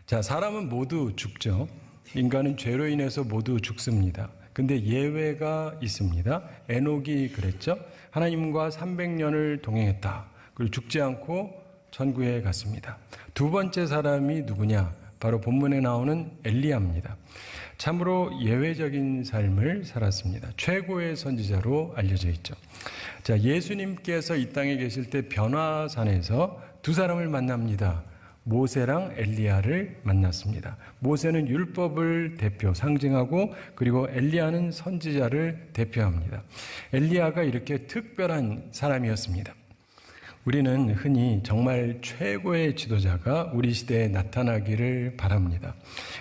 자, 사람은 모두 죽죠. 인간은 죄로 인해서 모두 죽습니다. 근데 예외가 있습니다. 에녹이 그랬죠. 하나님과 300년을 동행했다. 그리고 죽지 않고 천국에 갔습니다. 두 번째 사람이 누구냐? 바로 본문에 나오는 엘리야입니다. 참으로 예외적인 삶을 살았습니다. 최고의 선지자로 알려져 있죠. 자, 예수님께서 이 땅에 계실 때 변화산에서 두 사람을 만납니다. 모세랑 엘리야를 만났습니다. 모세는 율법을 대표, 상징하고, 그리고 엘리야는 선지자를 대표합니다. 엘리야가 이렇게 특별한 사람이었습니다. 우리는 흔히 정말 최고의 지도자가 우리 시대에 나타나기를 바랍니다.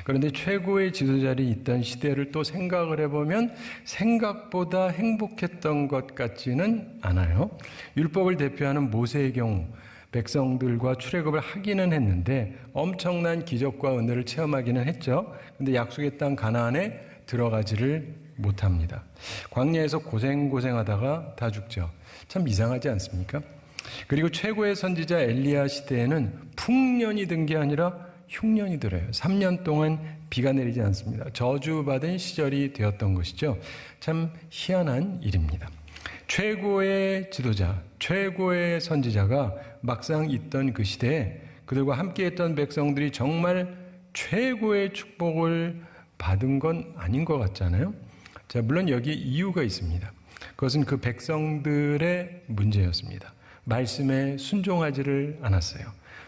그런데 최고의 지도자들이 있던 시대를 또 생각을 해보면 생각보다 행복했던 것 같지는 않아요. 율법을 대표하는 모세의 경우 백성들과 출애굽을 하기는 했는데 엄청난 기적과 은혜를 체험하기는 했죠. 근데 약속의 땅 가나안에 들어가지를 못합니다. 광야에서 고생하다가 다 죽죠. 참 이상하지 않습니까? 그리고 최고의 선지자 엘리야 시대에는 풍년이 든 게 아니라 흉년이 들어요. 3년 동안 비가 내리지 않습니다. 저주받은 시절이 되었던 것이죠. 참 희한한 일입니다. 최고의 지도자, 최고의 선지자가 막상 있던 그 시대에 그들과 함께했던 백성들이 정말 최고의 축복을 받은 건 아닌 것 같잖아요. 자, 물론 여기에 이유가 있습니다. 그것은 그 백성들의 문제였습니다. 말씀에 순종하지를 않았어요.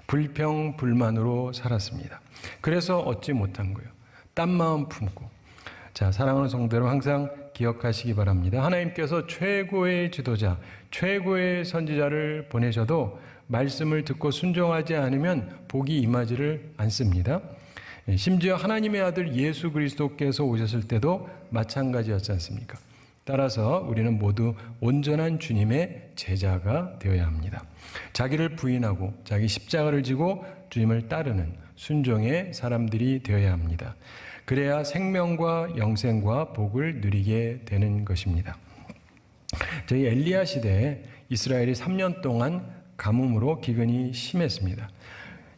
불평불만으로 살았습니다. 그래서 얻지 못한 거예요. 딴 마음 품고. 자, 사랑하는 성도 여러분, 항상 기억하시기 바랍니다. 하나님께서 최고의 지도자, 최고의 선지자를 보내셔도 말씀을 듣고 순종하지 않으면 복이 임하지를 않습니다. 심지어 하나님의 아들 예수 그리스도께서 오셨을 때도 마찬가지였지 않습니까? 따라서 우리는 모두 온전한 주님의 제자가 되어야 합니다. 자기를 부인하고 자기 십자가를 지고 주님을 따르는 순종의 사람들이 되어야 합니다. 그래야 생명과 영생과 복을 누리게 되는 것입니다. 저희 엘리야 시대에 이스라엘이 3년 동안 가뭄으로 기근이 심했습니다.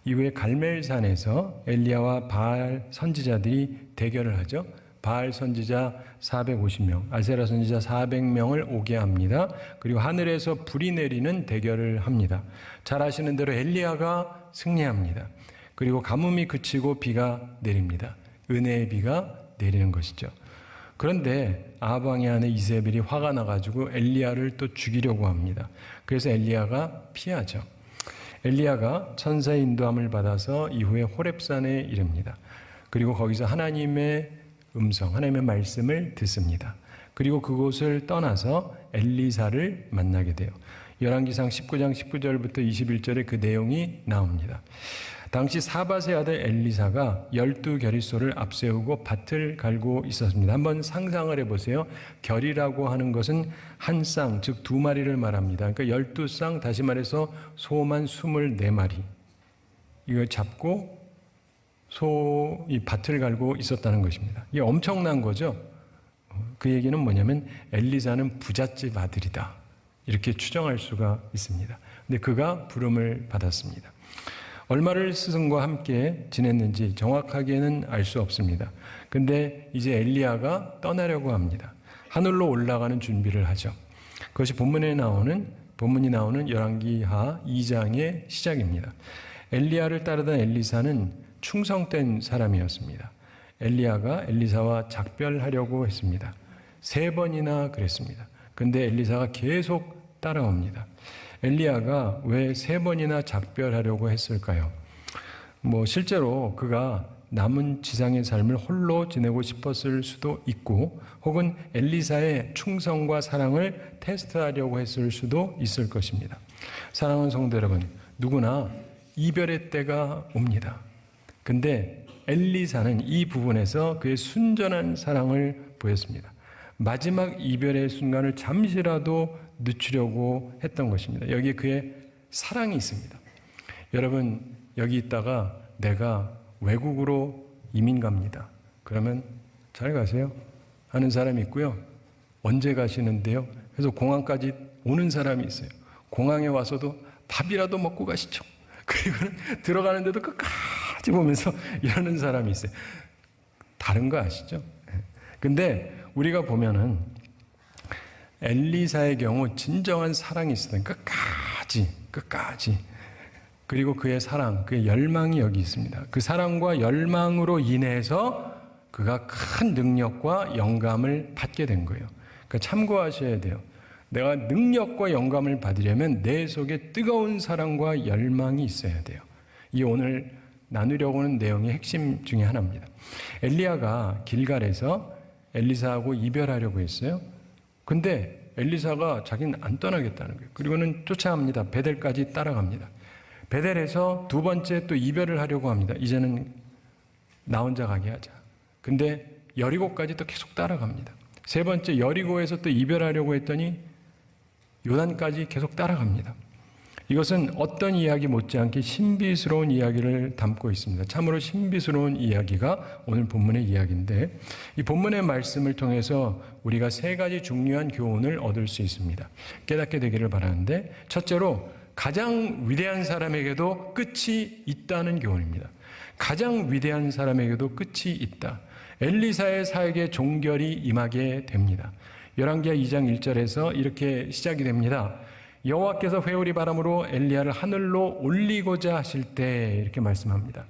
이후에 갈멜산에서 엘리야와 바알 선지자들이 대결을 하죠. 바알 선지자 450명, 아세라 선지자 400명을 오게 합니다. 그리고 하늘에서 불이 내리는 대결을 합니다. 잘 아시는 대로 엘리야가 승리합니다. 그리고 가뭄이 그치고 비가 내립니다. 은혜의 비가 내리는 것이죠. 그런데 아방의 아내 이세벨이 화가 나가지고 엘리야를 또 죽이려고 합니다. 그래서 엘리야가 피하죠. 엘리야가 천사의 인도함을 받아서 이후에 호렙산에 이릅니다. 그리고 거기서 하나님의 음성, 하나님의 말씀을 듣습니다. 그리고 그곳을 떠나서 엘리사를 만나게 돼요. 열왕기상 19장 19절부터 21절에 그 내용이 나옵니다. 당시 사밧의 아들 엘리사가 12겨릿소를 앞세우고 밭을 갈고 있었습니다. 한번 상상을 해보세요. 겨리라고 하는 것은 한 쌍, 즉 두 마리를 말합니다. 그러니까 12쌍, 다시 말해서 소만 24마리. 이걸 잡고 이 밭을 갈고 있었다는 것입니다. 이게 엄청난 거죠. 그 얘기는 뭐냐면 엘리사는 부잣집 아들이다. 이렇게 추정할 수가 있습니다. 근데 그가 부름을 받았습니다. 얼마를 스승과 함께 지냈는지 정확하게는 알 수 없습니다. 근데 이제 엘리야가 떠나려고 합니다. 하늘로 올라가는 준비를 하죠. 그것이 본문이 나오는 열왕기하 2장의 시작입니다. 엘리야를 따르던 엘리사는 충성된 사람이었습니다. 엘리야가 엘리사와 작별하려고 했습니다. 3번이나 그랬습니다. 근데 엘리사가 계속 따라옵니다. 엘리야가 왜 3번이나 작별하려고 했을까요? 실제로 그가 남은 지상의 삶을 홀로 지내고 싶었을 수도 있고, 혹은 엘리사의 충성과 사랑을 테스트하려고 했을 수도 있을 것입니다. 사랑하는 성도 여러분, 누구나 이별의 때가 옵니다. 근데 엘리사는 이 부분에서 그의 순전한 사랑을 보였습니다. 마지막 이별의 순간을 잠시라도 늦추려고 했던 것입니다. 여기에 그의 사랑이 있습니다. 여러분, 여기 있다가 내가 외국으로 이민 갑니다. 그러면 잘 가세요 하는 사람이 있고요. 언제 가시는데요? 그래서 공항까지 오는 사람이 있어요. 공항에 와서도 밥이라도 먹고 가시죠. 그리고 들어가는데도 끝까지 끝까지 보면서 이러는 사람이 있어요. 다른 거 아시죠? 근데 우리가 보면은 엘리사의 경우 진정한 사랑이 있었던 끝까지. 그리고 그의 사랑, 그의 열망이 여기 있습니다. 그 사랑과 열망으로 인해서 그가 큰 능력과 영감을 받게 된 거예요. 그러니까 참고하셔야 돼요. 내가 능력과 영감을 받으려면 내 속에 뜨거운 사랑과 열망이 있어야 돼요. 이 오늘 나누려고 하는 내용의 핵심 중에 하나입니다. 엘리야가 길갈에서 엘리사하고 이별하려고 했어요. 근데 엘리사가 자기는 안 떠나겠다는 거예요. 그리고는 쫓아갑니다. 베델까지 따라갑니다. 베델에서 두 번째 또 이별을 하려고 합니다. 이제는 나 혼자 가게 하자. 근데 여리고까지 또 계속 따라갑니다. 세 번째 여리고에서 또 이별하려고 했더니 요단까지 계속 따라갑니다. 이것은 어떤 이야기 못지않게 신비스러운 이야기를 담고 있습니다. 참으로 신비스러운 이야기가 오늘 본문의 이야기인데, 이 본문의 말씀을 통해서 우리가 세 가지 중요한 교훈을 얻을 수 있습니다. 깨닫게 되기를 바라는데, 첫째로 가장 위대한 사람에게도 끝이 있다는 교훈입니다. 가장 위대한 사람에게도 끝이 있다. 엘리사의 사역에 종결이 임하게 됩니다. 열왕기하 2장 1절에서 이렇게 시작이 됩니다. 여호와께서 회오리 바람으로 엘리야를 하늘로 올리고자 하실 때, 이렇게 말씀합니다.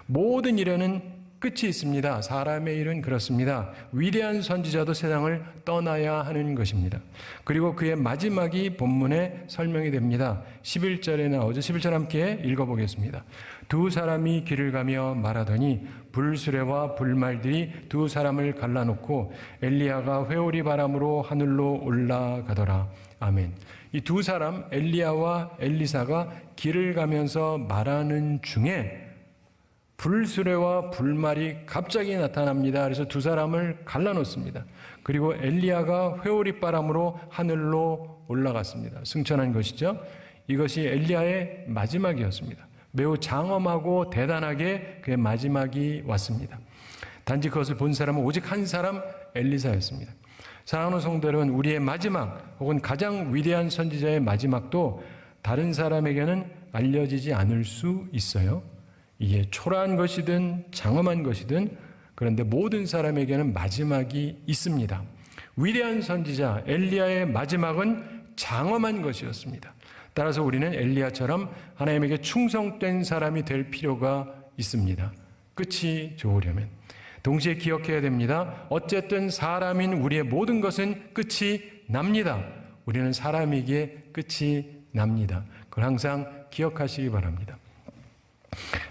모든 일에는 끝이 있습니다. 사람의 일은 그렇습니다. 위대한 선지자도 세상을 떠나야 하는 것입니다. 그리고 그의 마지막이 본문에 설명이 됩니다. 11절에 나오죠. 11절 함께 읽어보겠습니다. 두 사람이 길을 가며 말하더니 불수레와 불말들이 두 사람을 갈라놓고 엘리야가 회오리 바람으로 하늘로 올라가더라. 아멘. 이 두 사람 엘리야와 엘리사가 길을 가면서 말하는 중에 불수레와 불말이 갑자기 나타납니다. 그래서 두 사람을 갈라놓습니다. 그리고 엘리야가 회오리 바람으로 하늘로 올라갔습니다. 승천한 것이죠. 이것이 엘리야의 마지막이었습니다. 매우 장엄하고 대단하게 그의 마지막이 왔습니다. 단지 그것을 본 사람은 오직 한 사람, 엘리사였습니다. 사랑하는 성도 여러분, 우리의 마지막 혹은 가장 위대한 선지자의 마지막도 다른 사람에게는 알려지지 않을 수 있어요. 이게 초라한 것이든 장엄한 것이든, 그런데 모든 사람에게는 마지막이 있습니다. 위대한 선지자 엘리야의 마지막은 장엄한 것이었습니다. 따라서 우리는 엘리야처럼 하나님에게 충성된 사람이 될 필요가 있습니다. 끝이 좋으려면. 동시에 기억해야 됩니다. 어쨌든 사람인 우리의 모든 것은 끝이 납니다. 우리는 사람이기에 끝이 납니다. 그걸 항상 기억하시기 바랍니다.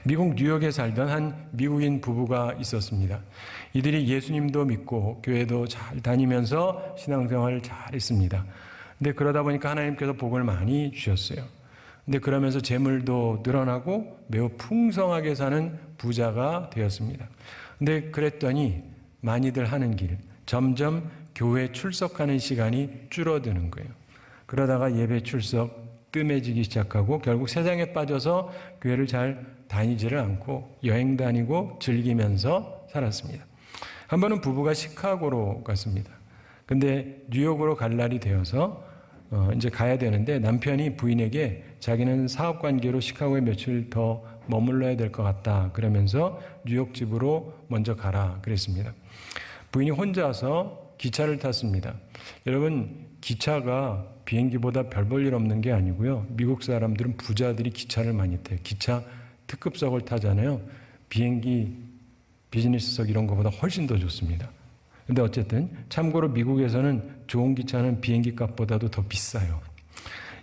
미국 뉴욕에 살던 한 미국인 부부가 있었습니다. 이들이 예수님도 믿고 교회도 잘 다니면서 신앙생활을 잘 했습니다. 근데 그러다 보니까 하나님께서 복을 많이 주셨어요. 근데 그러면서 재물도 늘어나고 매우 풍성하게 사는 부자가 되었습니다. 근데 그랬더니 많이들 하는 길, 점점 교회 출석하는 시간이 줄어드는 거예요. 그러다가 예배 출석 뜸해지기 시작하고 결국 세상에 빠져서 교회를 잘 다니지를 않고 여행 다니고 즐기면서 살았습니다. 한 번은 부부가 시카고로 갔습니다. 근데 뉴욕으로 갈 날이 되어서 이제 가야 되는데 남편이 부인에게 자기는 사업 관계로 시카고에 며칠 더 머물러야 될 것 같다 그러면서 뉴욕 집으로 먼저 가라 그랬습니다. 부인이 혼자서 기차를 탔습니다. 여러분, 기차가 비행기보다 별 볼 일 없는 게 아니고요. 미국 사람들은 부자들이 기차를 많이 타요. 기차 특급석을 타잖아요. 비행기 비즈니스석 이런 것보다 훨씬 더 좋습니다. 근데 어쨌든 참고로 미국에서는 좋은 기차는 비행기 값보다도 더 비싸요.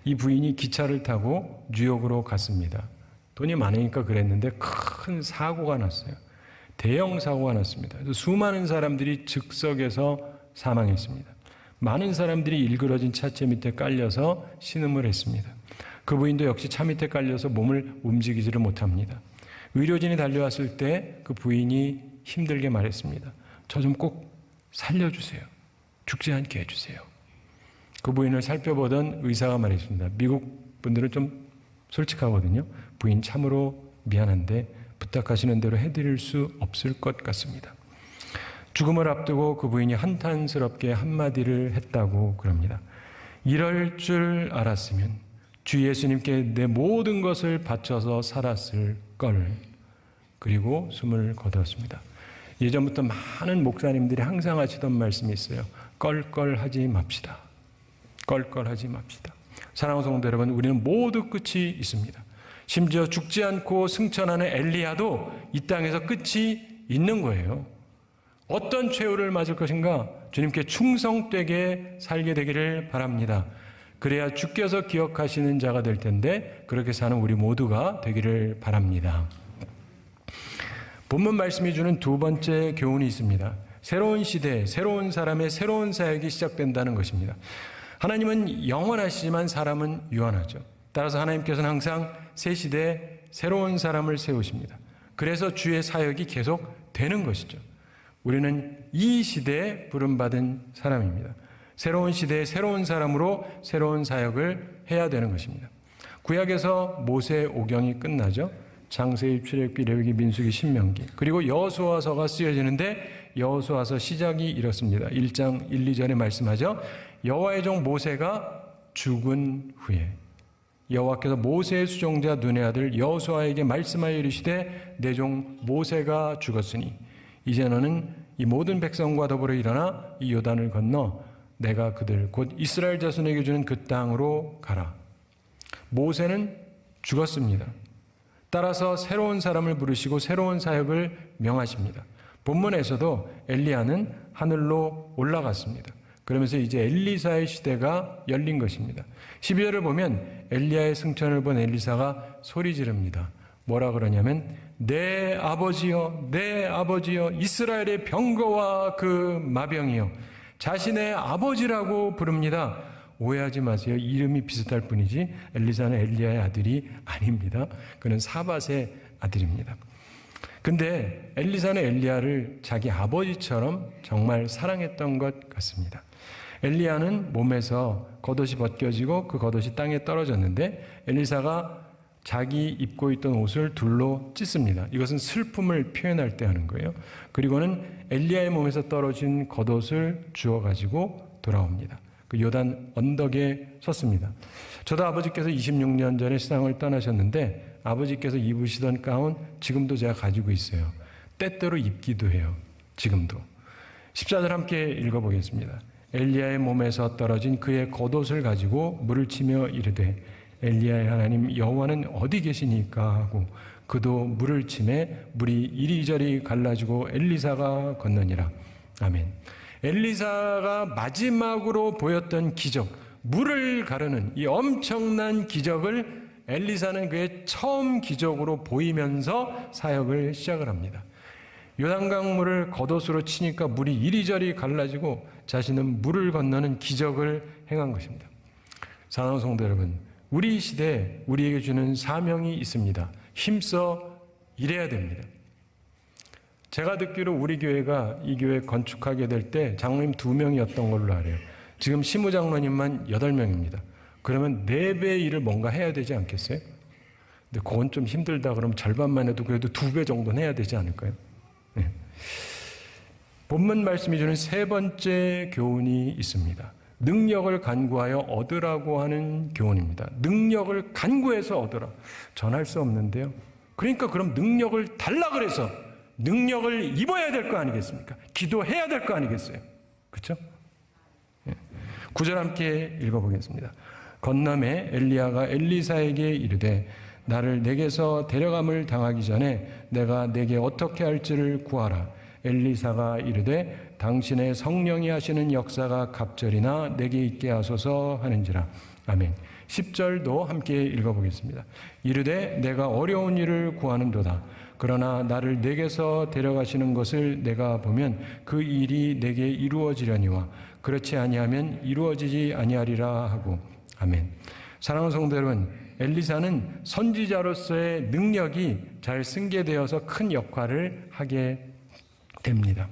이 부인이 기차를 타고 뉴욕으로 갔습니다. 돈이 많으니까 그랬는데 큰 사고가 났어요. 대형 사고가 났습니다. 그래서 수많은 사람들이 즉석에서 사망했습니다. 많은 사람들이 일그러진 차체 밑에 깔려서 신음을 했습니다. 그 부인도 역시 차 밑에 깔려서 몸을 움직이지를 못합니다. 의료진이 달려왔을 때 그 부인이 힘들게 말했습니다. 저 좀 꼭 살려주세요. 죽지 않게 해주세요. 그 부인을 살펴보던 의사가 말했습니다. 미국 분들은 좀 솔직하거든요. 부인 참으로 미안한데 부탁하시는 대로 해드릴 수 없을 것 같습니다. 죽음을 앞두고 그 부인이 한탄스럽게 한마디를 했다고 그럽니다. 이럴 줄 알았으면 주 예수님께 내 모든 것을 바쳐서 살았을 걸. 그리고 숨을 거두었습니다. 예전부터 많은 목사님들이 항상 하시던 말씀이 있어요. 껄껄하지 맙시다. 껄껄하지 맙시다. 사랑하는 성도 여러분, 우리는 모두 끝이 있습니다. 심지어 죽지 않고 승천하는 엘리야도 이 땅에서 끝이 있는 거예요. 어떤 최후를 맞을 것인가? 주님께 충성되게 살게 되기를 바랍니다. 그래야 주께서 기억하시는 자가 될 텐데 그렇게 사는 우리 모두가 되기를 바랍니다. 본문 말씀이 주는 두 번째 교훈이 있습니다. 새로운 시대, 새로운 사람의 새로운 사역이 시작된다는 것입니다. 하나님은 영원하시지만 사람은 유한하죠. 따라서 하나님께서는 항상 새 시대에 새로운 사람을 세우십니다. 그래서 주의 사역이 계속 되는 것이죠. 우리는 이 시대에 부름받은 사람입니다. 새로운 시대에 새로운 사람으로 새로운 사역을 해야 되는 것입니다. 구약에서 모세 오경이 끝나죠. 창세기, 출애굽기, 레위기, 민수기, 신명기, 그리고 여호수아서가 쓰여지는데 여호수아서 시작이 이렇습니다. 1장 1, 2절에 말씀하죠. 여호와의 종 모세가 죽은 후에 여호와께서 모세의 수종자 눈의 아들 여호수아에게 말씀하여 이르시되 내 종 모세가 죽었으니 이제 너는 이 모든 백성과 더불어 일어나 이 요단을 건너 내가 그들 곧 이스라엘 자손에게 주는 그 땅으로 가라. 모세는 죽었습니다. 따라서 새로운 사람을 부르시고 새로운 사역을 명하십니다. 본문에서도 엘리야는 하늘로 올라갔습니다. 그러면서 이제 엘리사의 시대가 열린 것입니다. 12절을 보면 엘리야의 승천을 본 엘리사가 소리 지릅니다. 뭐라 그러냐면 내 아버지여 내 아버지여 이스라엘의 병거와 그 마병이여 자신의 아버지라고 부릅니다. 오해하지 마세요. 이름이 비슷할 뿐이지 엘리사는 엘리야의 아들이 아닙니다. 그는 사밧의 아들입니다. 근데 엘리사는 엘리야를 자기 아버지처럼 정말 사랑했던 것 같습니다. 엘리야는 몸에서 겉옷이 벗겨지고 그 겉옷이 땅에 떨어졌는데 엘리사가 자기 입고 있던 옷을 둘로 찢습니다. 이것은 슬픔을 표현할 때 하는 거예요. 그리고는 엘리야의 몸에서 떨어진 겉옷을 주워가지고 돌아옵니다. 그 요단 언덕에 섰습니다. 저도 아버지께서 26년 전에 세상을 떠나셨는데 아버지께서 입으시던 가운 지금도 제가 가지고 있어요. 때때로 입기도 해요. 지금도. 14절 함께 읽어보겠습니다. 엘리야의 몸에서 떨어진 그의 겉옷을 가지고 물을 치며 이르되 엘리야의 하나님 여호와는 어디 계시니까 하고 그도 물을 치매 물이 이리저리 갈라지고 엘리사가 건너니라. 아멘. 엘리사가 마지막으로 보였던 기적, 물을 가르는 이 엄청난 기적을 엘리사는 그의 처음 기적으로 보이면서 사역을 시작을 합니다. 요단강 물을 겉옷으로 치니까 물이 이리저리 갈라지고 자신은 물을 건너는 기적을 행한 것입니다. 사랑하는 성도 여러분, 우리 시대에 우리에게 주는 사명이 있습니다. 힘써 일해야 됩니다. 제가 듣기로 우리 교회가 이 교회 건축하게 될 때 장로님 2명이었던 걸로 알아요. 지금 시무장로님만 8명입니다. 그러면 4배의 일을 뭔가 해야 되지 않겠어요? 근데 그건 좀 힘들다 그러면 절반만 해도 그래도 2배 정도는 해야 되지 않을까요? 네. 본문 말씀이 주는 세 번째 교훈이 있습니다. 능력을 간구하여 얻으라고 하는 교훈입니다. 능력을 간구해서 얻으라. 전할 수 없는데요. 그러니까 그럼 능력을 달라 그래서 능력을 입어야 될 거 아니겠습니까? 기도해야 될 거 아니겠어요? 그렇죠? 9절 함께 읽어보겠습니다. 건남에 엘리야가 엘리사에게 이르되 나를 내게서 데려감을 당하기 전에 내가 내게 어떻게 할지를 구하라. 엘리사가 이르되 당신의 성령이 하시는 역사가 갑절이나 내게 있게 하소서 하는지라. 아멘. 10절도 함께 읽어보겠습니다. 이르되 내가 어려운 일을 구하는도다. 그러나 나를 내게서 데려가시는 것을 내가 보면 그 일이 내게 이루어지려니와 그렇지 아니하면 이루어지지 아니하리라 하고. 아멘. 사랑하는 성도 여러분, 엘리사는 선지자로서의 능력이 잘 승계되어서 큰 역할을 하게 됩니다.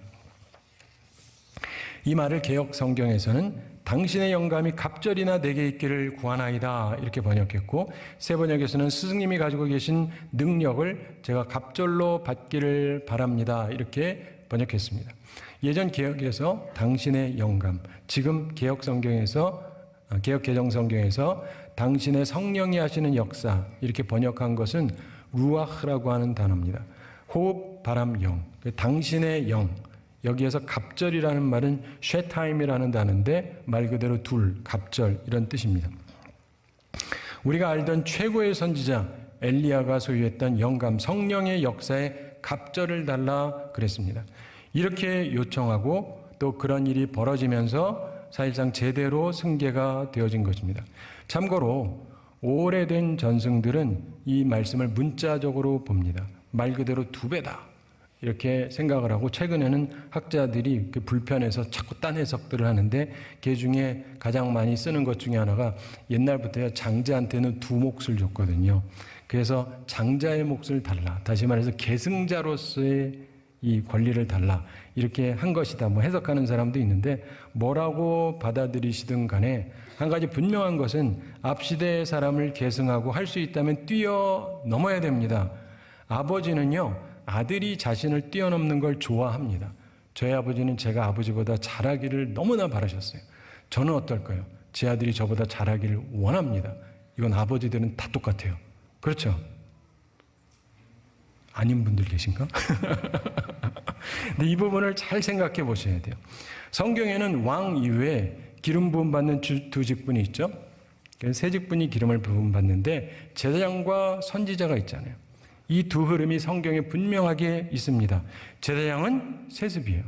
이 말을 개역 성경에서는 당신의 영감이 갑절이나 내게 있기를 구하나이다 이렇게 번역했고, 새 번역에서는 스승님이 가지고 계신 능력을 제가 갑절로 받기를 바랍니다 이렇게 번역했습니다. 예전 개역에서 당신의 영감, 지금 개역 성경에서 개역 개정 성경에서 당신의 성령이 하시는 역사 이렇게 번역한 것은 루아흐라고 하는 단어입니다. 호흡, 바람, 영. 당신의 영. 여기에서 갑절이라는 말은 쉐타임이라는 단어인데 말 그대로 둘, 갑절 이런 뜻입니다. 우리가 알던 최고의 선지자 엘리야가 소유했던 영감, 성령의 역사에 갑절을 달라 그랬습니다. 이렇게 요청하고 또 그런 일이 벌어지면서 사실상 제대로 승계가 되어진 것입니다. 참고로 오래된 전승들은 이 말씀을 문자적으로 봅니다. 말 그대로 2배다. 이렇게 생각을 하고 최근에는 학자들이 불편해서 자꾸 딴 해석들을 하는데 그 중에 가장 많이 쓰는 것 중에 하나가 옛날부터 장자한테는 2 몫을 줬거든요. 그래서 장자의 몫을 달라. 다시 말해서 계승자로서의 이 권리를 달라. 이렇게 한 것이다. 뭐 해석하는 사람도 있는데 뭐라고 받아들이시든 간에 한 가지 분명한 것은 앞시대의 사람을 계승하고 할 수 있다면 뛰어넘어야 됩니다. 아버지는요, 아들이 자신을 뛰어넘는 걸 좋아합니다. 저희 아버지는 제가 아버지보다 잘하기를 너무나 바라셨어요. 저는 어떨까요? 제 아들이 저보다 잘하기를 원합니다. 이건 아버지들은 다 똑같아요. 그렇죠? 아닌 분들 계신가? 근데 이 부분을 잘 생각해 보셔야 돼요. 성경에는 왕 이외에 기름 부음 받는 2 직분이 있죠. 세 직분이 기름을 부음 받는데 제사장과 선지자가 있잖아요. 이 2 흐름이 성경에 분명하게 있습니다. 제사장은 세습이에요.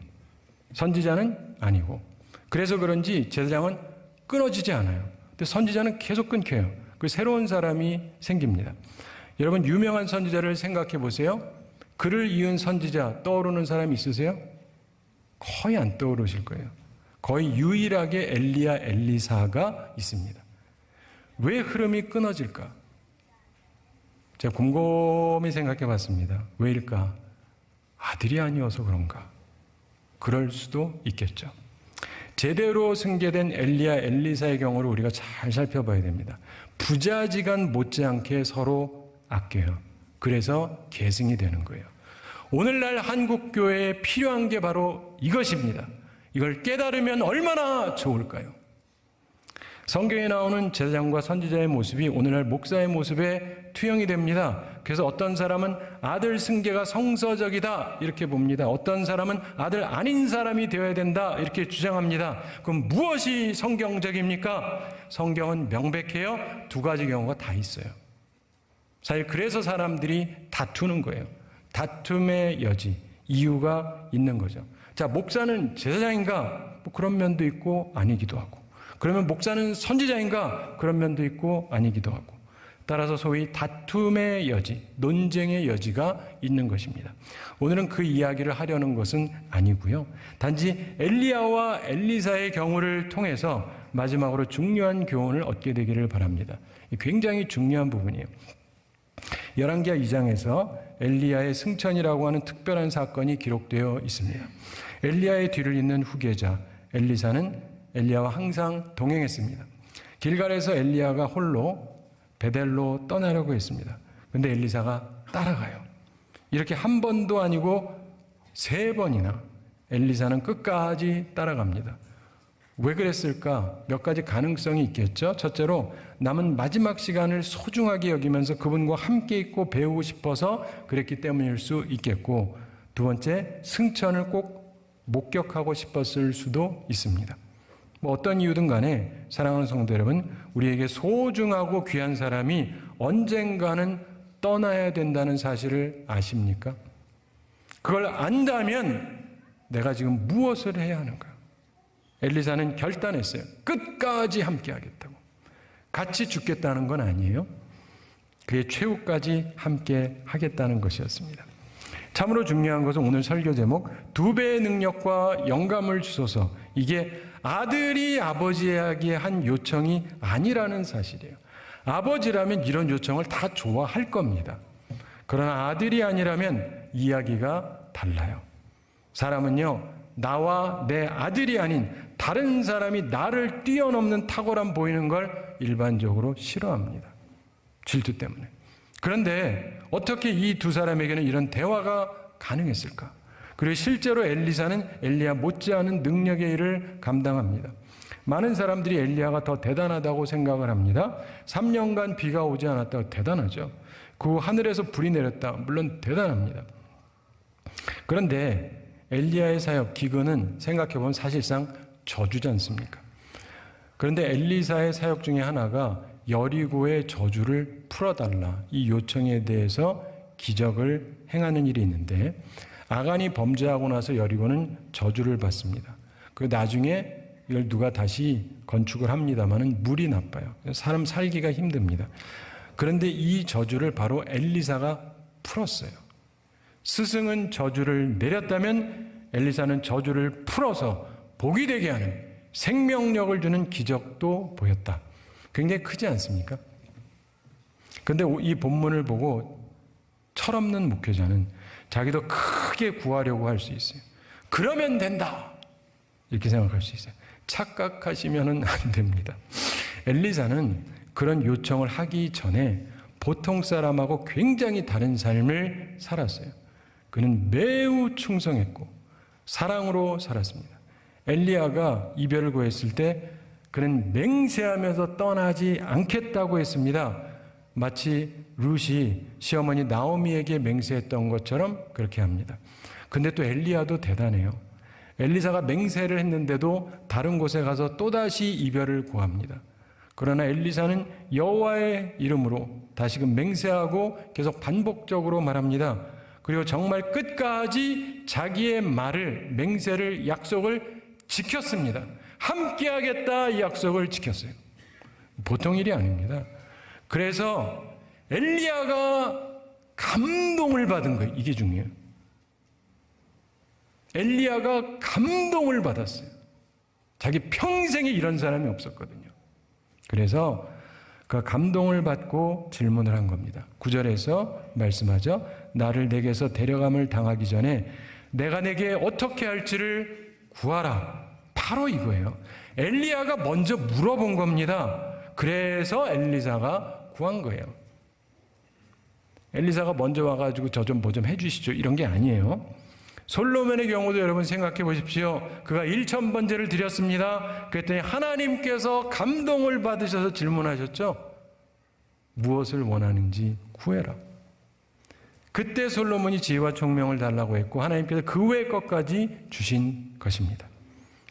선지자는 아니고. 그래서 그런지 제사장은 끊어지지 않아요. 근데 선지자는 계속 끊겨요. 그 새로운 사람이 생깁니다. 여러분 유명한 선지자를 생각해 보세요. 그를 이은 선지자 떠오르는 사람 있으세요? 거의 안 떠오르실 거예요. 거의 유일하게 엘리야, 엘리사가 있습니다. 왜 흐름이 끊어질까? 제가 곰곰이 생각해 봤습니다. 왜일까? 아들이 아니어서 그런가? 그럴 수도 있겠죠. 제대로 승계된 엘리야, 엘리사의 경우를 우리가 잘 살펴봐야 됩니다. 부자지간 못지않게 서로 아껴요. 그래서 계승이 되는 거예요. 오늘날 한국교회에 필요한 게 바로 이것입니다. 이걸 깨달으면 얼마나 좋을까요? 성경에 나오는 제사장과 선지자의 모습이 오늘날 목사의 모습에 투영이 됩니다. 그래서 어떤 사람은 아들 승계가 성서적이다 이렇게 봅니다. 어떤 사람은 아들 아닌 사람이 되어야 된다 이렇게 주장합니다. 그럼 무엇이 성경적입니까? 성경은 명백해요. 2 가지 경우가 다 있어요. 사실 그래서 사람들이 다투는 거예요. 다툼의 여지, 이유가 있는 거죠. 자, 목사는 제사장인가? 뭐 그런 면도 있고 아니기도 하고. 그러면 목사는 선지자인가? 그런 면도 있고 아니기도 하고. 따라서 소위 다툼의 여지, 논쟁의 여지가 있는 것입니다. 오늘은 그 이야기를 하려는 것은 아니고요. 단지 엘리야와 엘리사의 경우를 통해서 마지막으로 중요한 교훈을 얻게 되기를 바랍니다. 굉장히 중요한 부분이에요. 열왕기하 2장에서 엘리야의 승천이라고 하는 특별한 사건이 기록되어 있습니다. 엘리야의 뒤를 잇는 후계자 엘리사는 엘리야와 항상 동행했습니다. 길갈에서 엘리야가 홀로 베델로 떠나려고 했습니다. 그런데 엘리사가 따라가요. 이렇게 한 번도 아니고 3번이나 엘리사는 끝까지 따라갑니다. 왜 그랬을까? 몇 가지 가능성이 있겠죠. 첫째로 남은 마지막 시간을 소중하게 여기면서 그분과 함께 있고 배우고 싶어서 그랬기 때문일 수 있겠고, 2번째, 승천을 꼭 목격하고 싶었을 수도 있습니다. 뭐 어떤 이유든 간에 사랑하는 성도 여러분, 우리에게 소중하고 귀한 사람이 언젠가는 떠나야 된다는 사실을 아십니까? 그걸 안다면 내가 지금 무엇을 해야 하는가? 엘리사는 결단했어요. 끝까지 함께 하겠다고. 같이 죽겠다는 건 아니에요. 그의 최후까지 함께 하겠다는 것이었습니다. 참으로 중요한 것은 오늘 설교 제목 2배의 능력과 영감을 주소서, 이게 아들이 아버지에게 한 요청이 아니라는 사실이에요. 아버지라면 이런 요청을 다 좋아할 겁니다. 그러나 아들이 아니라면 이야기가 달라요. 사람은요, 나와 내 아들이 아닌 다른 사람이 나를 뛰어넘는 탁월함 보이는 걸 일반적으로 싫어합니다. 질투 때문에. 그런데 어떻게 이 2 사람에게는 이런 대화가 가능했을까? 그리고 실제로 엘리사는 엘리야 못지않은 능력의 일을 감당합니다. 많은 사람들이 엘리야가 더 대단하다고 생각을 합니다. 3년간 비가 오지 않았다고 대단하죠. 그 후 하늘에서 불이 내렸다. 물론 대단합니다. 그런데 엘리야의 사역 기근은 생각해보면 사실상 저주지 않습니까? 그런데 엘리사의 사역 중에 하나가 여리고의 저주를 풀어달라, 이 요청에 대해서 기적을 행하는 일이 있는데, 아간이 범죄하고 나서 여리고는 저주를 받습니다. 그 나중에 이걸 누가 다시 건축을 합니다마는 물이 나빠요. 사람 살기가 힘듭니다. 그런데 이 저주를 바로 엘리사가 풀었어요. 스승은 저주를 내렸다면 엘리사는 저주를 풀어서 복이 되게 하는, 생명력을 주는 기적도 보였다. 굉장히 크지 않습니까? 그런데 이 본문을 보고 철없는 목회자는 자기도 크게 구하려고 할 수 있어요. 그러면 된다, 이렇게 생각할 수 있어요. 착각하시면 안 됩니다. 엘리사는 그런 요청을 하기 전에 보통 사람하고 굉장히 다른 삶을 살았어요. 그는 매우 충성했고 사랑으로 살았습니다. 엘리야가 이별을 고했을 때 그는 맹세하면서 떠나지 않겠다고 했습니다. 마치 룻이 시어머니 나오미에게 맹세했던 것처럼 그렇게 합니다. 근데 또 엘리야도 대단해요. 엘리사가 맹세를 했는데도 다른 곳에 가서 또다시 이별을 구합니다. 그러나 엘리사는 여호와의 이름으로 다시금 맹세하고 계속 반복적으로 말합니다. 그리고 정말 끝까지 자기의 말을, 맹세를, 약속을 지켰습니다. 함께하겠다, 이 약속을 지켰어요. 보통 일이 아닙니다. 그래서 엘리야가 감동을 받은 거예요. 이게 중요해요. 엘리야가 감동을 받았어요. 자기 평생에 이런 사람이 없었거든요. 그래서 그 감동을 받고 질문을 한 겁니다. 9절에서 말씀하죠. 나를 내게서 데려감을 당하기 전에 내가 내게 어떻게 할지를 구하라. 바로 이거예요. 엘리야가 먼저 물어본 겁니다. 그래서 엘리사가 구한 거예요. 엘리사가 먼저 와가지고 저 좀 뭐 좀 해주시죠, 이런 게 아니에요. 솔로몬의 경우도 여러분 생각해 보십시오. 그가 1000번제를 드렸습니다. 그랬더니 하나님께서 감동을 받으셔서 질문하셨죠. 무엇을 원하는지 구해라. 그때 솔로몬이 지혜와 총명을 달라고 했고 하나님께서 그 외의 것까지 주신 것입니다.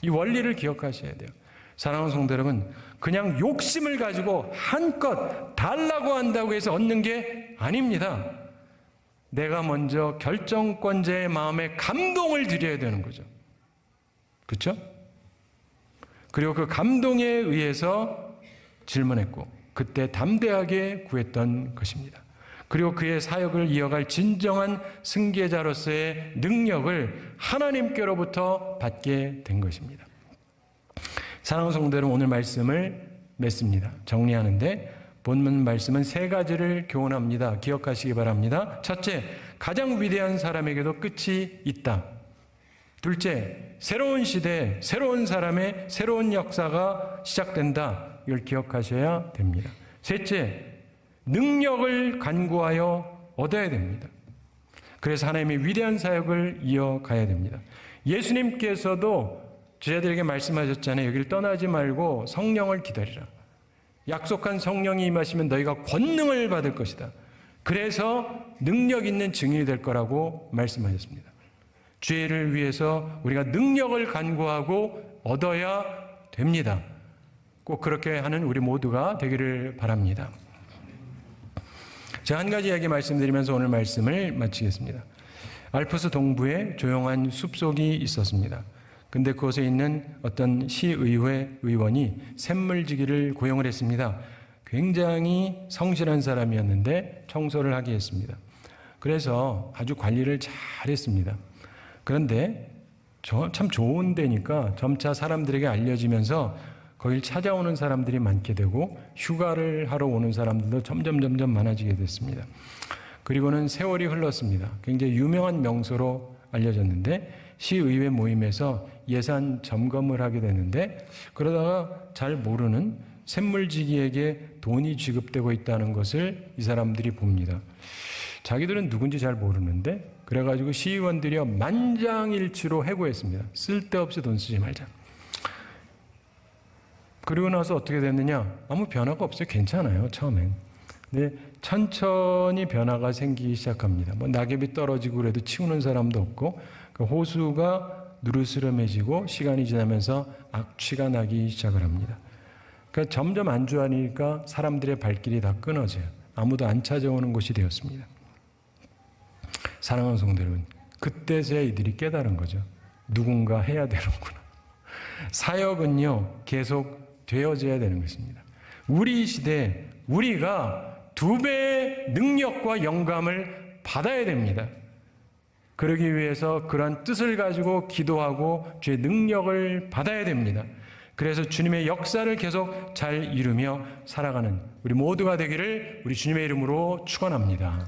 이 원리를 기억하셔야 돼요. 사랑하는 성도 여러분, 그냥 욕심을 가지고 한껏 달라고 한다고 해서 얻는 게 아닙니다. 내가 먼저 결정권자의 마음에 감동을 드려야 되는 거죠. 그렇죠? 그리고 그 감동에 의해서 질문했고 그때 담대하게 구했던 것입니다. 그리고 그의 사역을 이어갈 진정한 승계자로서의 능력을 하나님께로부터 받게 된 것입니다. 사랑하는 성도 여러분, 오늘 말씀을 맺습니다. 정리하는데 본문 말씀은 3가지를 교훈합니다. 기억하시기 바랍니다. 첫째, 가장 위대한 사람에게도 끝이 있다. 둘째, 새로운 시대, 새로운 사람의 새로운 역사가 시작된다. 이걸 기억하셔야 됩니다. 셋째, 능력을 간구하여 얻어야 됩니다. 그래서 하나님의 위대한 사역을 이어가야 됩니다. 예수님께서도 제자들에게 말씀하셨잖아요. 여기를 떠나지 말고 성령을 기다리라. 약속한 성령이 임하시면 너희가 권능을 받을 것이다. 그래서 능력 있는 증인이 될 거라고 말씀하셨습니다. 죄를 위해서 우리가 능력을 간구하고 얻어야 됩니다. 꼭 그렇게 하는 우리 모두가 되기를 바랍니다. 제가 한 가지 이야기 말씀드리면서 오늘 말씀을 마치겠습니다. 알프스 동부에 조용한 숲속이 있었습니다. 근데 그곳에 있는 어떤 시의회 의원이 샘물지기를 고용을 했습니다. 굉장히 성실한 사람이었는데 청소를 하게 했습니다. 그래서 아주 관리를 잘했습니다. 그런데 참 좋은 데니까 점차 사람들에게 알려지면서 거길 찾아오는 사람들이 많게 되고 휴가를 하러 오는 사람들도 점점 많아지게 됐습니다. 그리고는 세월이 흘렀습니다. 굉장히 유명한 명소로 알려졌는데 시의회 모임에서 예산 점검을 하게 되는데 그러다가 잘 모르는 샘물지기에게 돈이 지급되고 있다는 것을 이 사람들이 봅니다. 자기들은 누군지 잘 모르는데 그래가지고 시의원들이요 만장일치로 해고했습니다. 쓸데없이 돈 쓰지 말자. 그리고 나서 어떻게 됐느냐? 아무 변화가 없어요. 괜찮아요. 처음엔. 근데 천천히 변화가 생기기 시작합니다. 뭐 낙엽이 떨어지고 그래도 치우는 사람도 없고 그 호수가 누르스름해지고 시간이 지나면서 악취가 나기 시작을 합니다. 그러니까 점점 안 좋아지니까 사람들의 발길이 다 끊어져요. 아무도 안 찾아오는 곳이 되었습니다. 사랑하는 성도 여러분, 그때서야 이들이 깨달은 거죠. 누군가 해야 되는구나. 사역은요, 계속 되어져야 되는 것입니다. 우리 시대에 우리가 2배의 능력과 영감을 받아야 됩니다. 그러기 위해서 그런 뜻을 가지고 기도하고 주의 능력을 받아야 됩니다. 그래서 주님의 역사를 계속 잘 이루며 살아가는 우리 모두가 되기를 우리 주님의 이름으로 축원합니다.